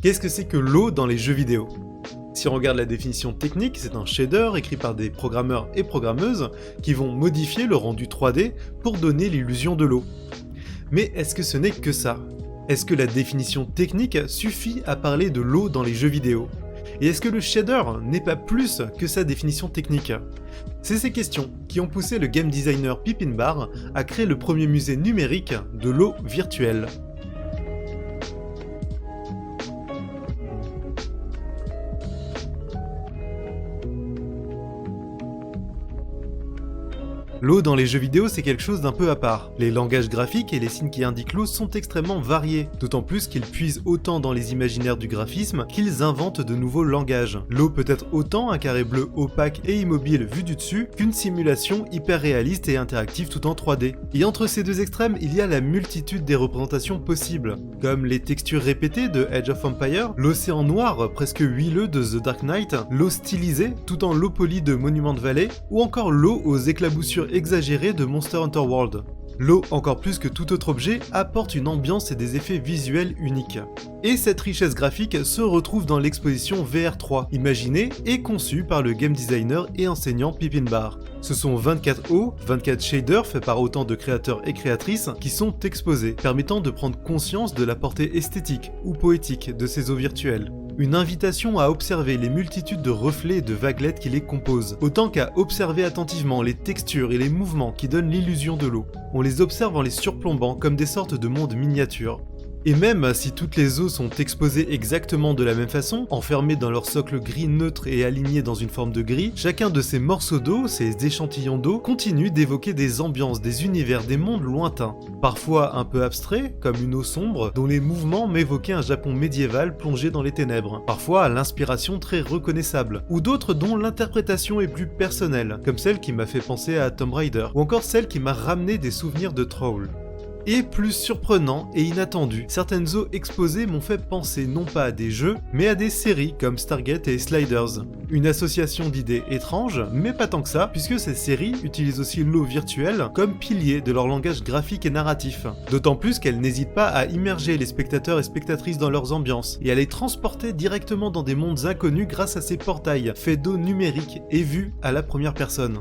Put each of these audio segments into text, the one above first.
Qu'est-ce que c'est que l'eau dans les jeux vidéo? Si on regarde la définition technique, c'est un shader écrit par des programmeurs et programmeuses qui vont modifier le rendu 3D pour donner l'illusion de l'eau. Mais est-ce que ce n'est que ça? Est-ce que la définition technique suffit à parler de l'eau dans les jeux vidéo? Et est-ce que le shader n'est pas plus que sa définition technique? C'est ces questions qui ont poussé le game designer Pipinbar à créer le premier musée numérique de l'eau virtuelle. L'eau dans les jeux vidéo, c'est quelque chose d'un peu à part. Les langages graphiques et les signes qui indiquent l'eau sont extrêmement variés, d'autant plus qu'ils puisent autant dans les imaginaires du graphisme qu'ils inventent de nouveaux langages. L'eau peut être autant un carré bleu opaque et immobile vu du dessus qu'une simulation hyper réaliste et interactive tout en 3D. Et entre ces deux extrêmes, il y a la multitude des représentations possibles, comme les textures répétées de Age of Empires, l'océan noir presque huileux de The Dark Knight, l'eau stylisée tout en l'eau polie de Monument Valley, ou encore l'eau aux éclaboussures exagéré de Monster Hunter World. L'eau, encore plus que tout autre objet, apporte une ambiance et des effets visuels uniques. Et cette richesse graphique se retrouve dans l'exposition VR3, imaginée et conçue par le game designer et enseignant Pipinbar. Ce sont 24 hauts, 24 shaders faits par autant de créateurs et créatrices qui sont exposés, permettant de prendre conscience de la portée esthétique ou poétique de ces eaux virtuelles. Une invitation à observer les multitudes de reflets et de vaguelettes qui les composent, autant qu'à observer attentivement les textures et les mouvements qui donnent l'illusion de l'eau. On les observe en les surplombant comme des sortes de mondes miniatures. Et même si toutes les eaux sont exposées exactement de la même façon, enfermées dans leur socle gris neutre et alignées dans une forme de gris, chacun de ces morceaux d'eau, ces échantillons d'eau, continue d'évoquer des ambiances, des univers, des mondes lointains. Parfois un peu abstraits, comme une eau sombre, dont les mouvements m'évoquaient un Japon médiéval plongé dans les ténèbres. Parfois à l'inspiration très reconnaissable, ou d'autres dont l'interprétation est plus personnelle, comme celle qui m'a fait penser à Tomb Raider, ou encore celle qui m'a ramené des souvenirs de Troll. Et plus surprenant et inattendu, certaines eaux exposées m'ont fait penser non pas à des jeux, mais à des séries comme Stargate et Sliders. Une association d'idées étranges, mais pas tant que ça, puisque ces séries utilisent aussi l'eau virtuelle comme pilier de leur langage graphique et narratif. D'autant plus qu'elles n'hésitent pas à immerger les spectateurs et spectatrices dans leurs ambiances, et à les transporter directement dans des mondes inconnus grâce à ces portails, faits d'eau numérique et vus à la première personne.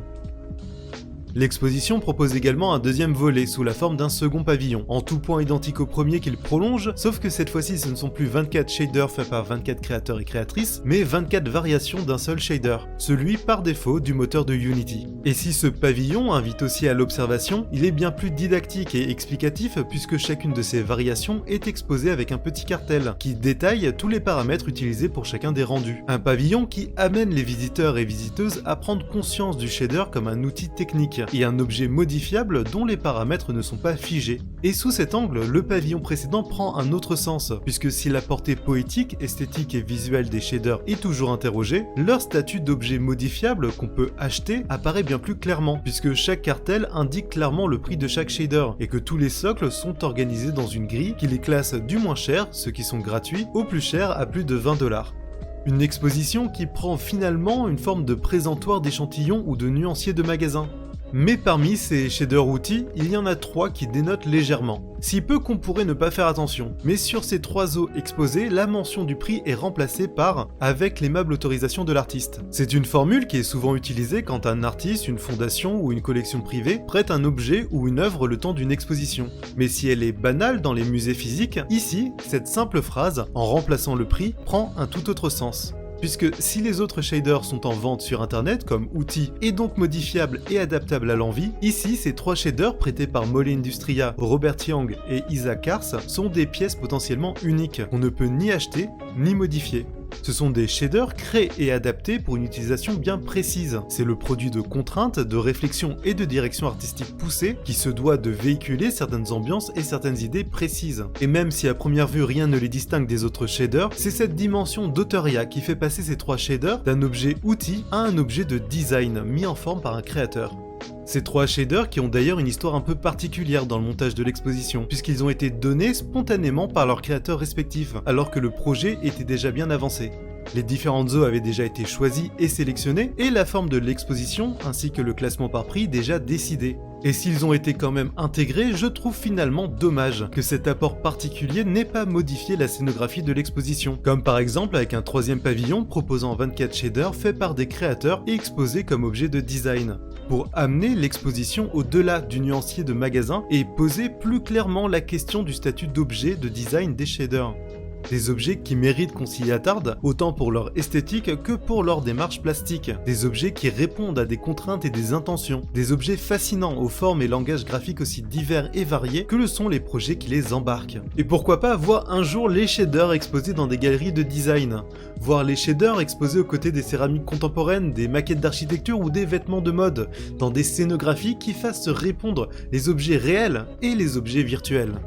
L'exposition propose également un deuxième volet sous la forme d'un second pavillon, en tout point identique au premier qu'il prolonge, sauf que cette fois-ci ce ne sont plus 24 shaders faits par 24 créateurs et créatrices, mais 24 variations d'un seul shader, celui par défaut du moteur de Unity. Et si ce pavillon invite aussi à l'observation, il est bien plus didactique et explicatif puisque chacune de ces variations est exposée avec un petit cartel, qui détaille tous les paramètres utilisés pour chacun des rendus. Un pavillon qui amène les visiteurs et visiteuses à prendre conscience du shader comme un outil technique, et un objet modifiable dont les paramètres ne sont pas figés. Et sous cet angle, le pavillon précédent prend un autre sens, puisque si la portée poétique, esthétique et visuelle des shaders est toujours interrogée, leur statut d'objet modifiable qu'on peut acheter apparaît bien plus clairement, puisque chaque cartel indique clairement le prix de chaque shader, et que tous les socles sont organisés dans une grille qui les classe du moins cher, ceux qui sont gratuits, au plus cher à plus de 20$. Une exposition qui prend finalement une forme de présentoir d'échantillons ou de nuanciers de magasins. Mais parmi ces shaders outils, il y en a 3 qui dénotent légèrement. Si peu qu'on pourrait ne pas faire attention, mais sur ces 3 eaux exposées, la mention du prix est remplacée par « avec l'aimable autorisation de l'artiste ». C'est une formule qui est souvent utilisée quand un artiste, une fondation ou une collection privée prête un objet ou une œuvre le temps d'une exposition. Mais si elle est banale dans les musées physiques, ici, cette simple phrase, en remplaçant le prix, prend un tout autre sens. Puisque si les autres shaders sont en vente sur internet comme outils et donc modifiables et adaptables à l'envie, ici ces 3 shaders prêtés par Mole Industria, Robert Young et Isaac Kars sont des pièces potentiellement uniques qu'on ne peut ni acheter ni modifier. Ce sont des shaders créés et adaptés pour une utilisation bien précise. C'est le produit de contraintes, de réflexion et de direction artistique poussée qui se doit de véhiculer certaines ambiances et certaines idées précises. Et même si à première vue rien ne les distingue des autres shaders, c'est cette dimension d'autoria qui fait passer ces 3 shaders d'un objet outil à un objet de design mis en forme par un créateur. Ces 3 shaders qui ont d'ailleurs une histoire un peu particulière dans le montage de l'exposition, puisqu'ils ont été donnés spontanément par leurs créateurs respectifs, alors que le projet était déjà bien avancé. Les différentes eaux avaient déjà été choisies et sélectionnées, et la forme de l'exposition, ainsi que le classement par prix déjà décidé. Et s'ils ont été quand même intégrés, je trouve finalement dommage que cet apport particulier n'ait pas modifié la scénographie de l'exposition, comme par exemple avec un troisième pavillon proposant 24 shaders faits par des créateurs et exposés comme objet de design, pour amener l'exposition au-delà du nuancier de magasin et poser plus clairement la question du statut d'objet de design des shaders. Des objets qui méritent qu'on s'y attarde, autant pour leur esthétique que pour leur démarche plastique. Des objets qui répondent à des contraintes et des intentions. Des objets fascinants aux formes et langages graphiques aussi divers et variés que le sont les projets qui les embarquent. Et pourquoi pas voir un jour les shaders exposés dans des galeries de design. Voir les shaders exposés aux côtés des céramiques contemporaines, des maquettes d'architecture ou des vêtements de mode, dans des scénographies qui fassent se répondre les objets réels et les objets virtuels.